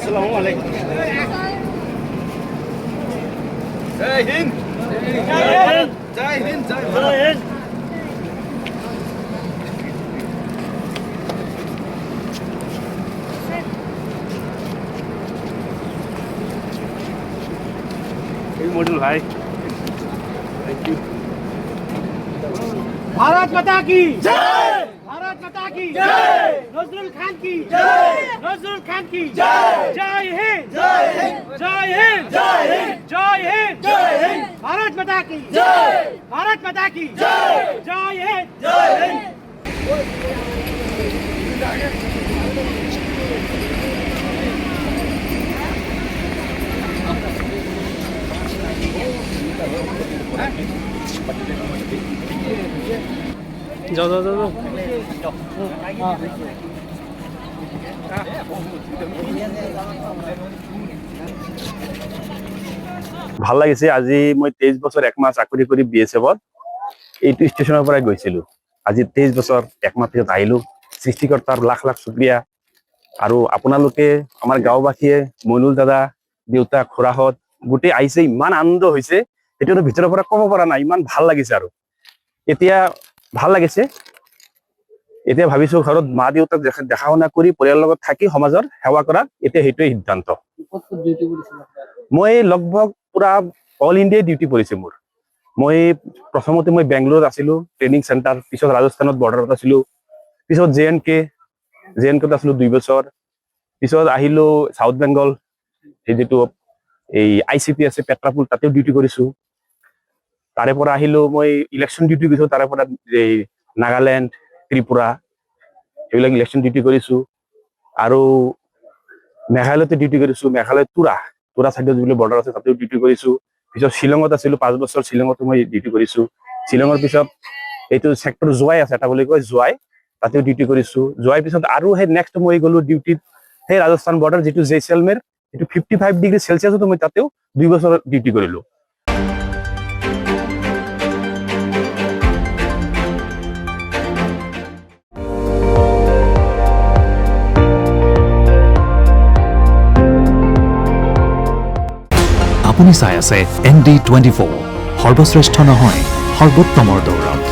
আসসালামু আলাইকুম। জয় হিন্দ, জয় হিন্দ, জয় হিন্দ, জয় ভারত। মডেল ভাই, থ্যাংক ইউ। भारत माता की जय, भारत माता की जय, नजरुल खान की जय, नजरुल खान की जय, जय हिंद, जय हिंद, जय हिंद, जय हिंद, जय हिंद, जय हिंद, भारत माता की जय, भारत माता की जय, जय हिंद, जय हिंद। যাও যাও যাও যাও। ভাল লাগিছে। আজি মই 23 বছৰ 1 মাহ চাকৰি কৰি BSF-ত এইটো ষ্টেচনৰ পৰাই গৈছিলো। আজি 23 বছৰ 1 মাহ পিছত আহিলো। সৃষ্টিকৰ্তাৰ লাখ লাখ শুক্ৰিয়া। আৰু আপোনালোকে আমাৰ গাঁওবাসীয়ে, মইনুল দাদা, দেউতা, খুৰাহঁত গোটেই আহিছে, ইমান আনন্দ হৈছে সেইটো ভিতৰৰ পৰা ক'ব পৰা নাই। ইমান ভাল লাগিছে। আৰু এতিয়া ভাল লাগিছে। এতিয়া ভাবিছো ঘৰত মা দেউতাক দেখা শুনা কৰি পৰিয়ালৰ লগত থাকি সমাজৰ সেৱা কৰা, এতিয়া সেইটোৱে সিদ্ধান্ত। মই লগভগ পুৰা অল ইণ্ডিয়াই ডিউটি কৰিছে মোৰ। মই প্ৰথমতে মই বেংগলোৰত আছিলো, ট্ৰেইনিং চেণ্টাৰ, পিছত ৰাজস্থানত বৰ্ডাৰত আছিলো, পিছত JNK আছিলো 2 বছৰ, পিছত আহিলো সাউথ বেংগল, সেই যিটো এই ICP আছে পেট্ৰাপুল, তাতেও ডিউটি কৰিছো। তাৰে পৰা আহিলো মই ইলেকশ্যন ডিউটি কৰিছো, তাৰে পৰা এই নাগালেণ্ড, ত্ৰিপুৰা এইবিলাক ইলেকশ্যন ডিউটি কৰিছো। আৰু মেঘালয়তে ডিউটি কৰিছো, মেঘালয় তুৰা চাইডত যিবিলাক বৰ্ডাৰ আছে তাতেও ডিউটি কৰিছো। পিছত শ্বিলঙত আছিলো 5 বছৰ, শ্বিলঙতো মই ডিউটি কৰিছো। শ্বিলঙৰ পিছত এইটো চেক্টৰ জোৱাই আছে এটা বুলি কয়, জোৱাই, তাতেও ডিউটি কৰিছো। জোৱাই পিছত আৰু সেই নেক্সট মই গলো ডিউটিত সেই ৰাজস্থান বৰ্ডাৰ যিটো জেইচলমেৰ, এইটো 55 ডিগ্ৰী চেলচিয়াছতো মই তাতেও 2 বছৰ ডিউটি কৰিলো। আপুনি চাই আছে ND24, সৰ্বশ্ৰেষ্ঠ নহয় সৰ্বোত্তমৰ দৌৰত।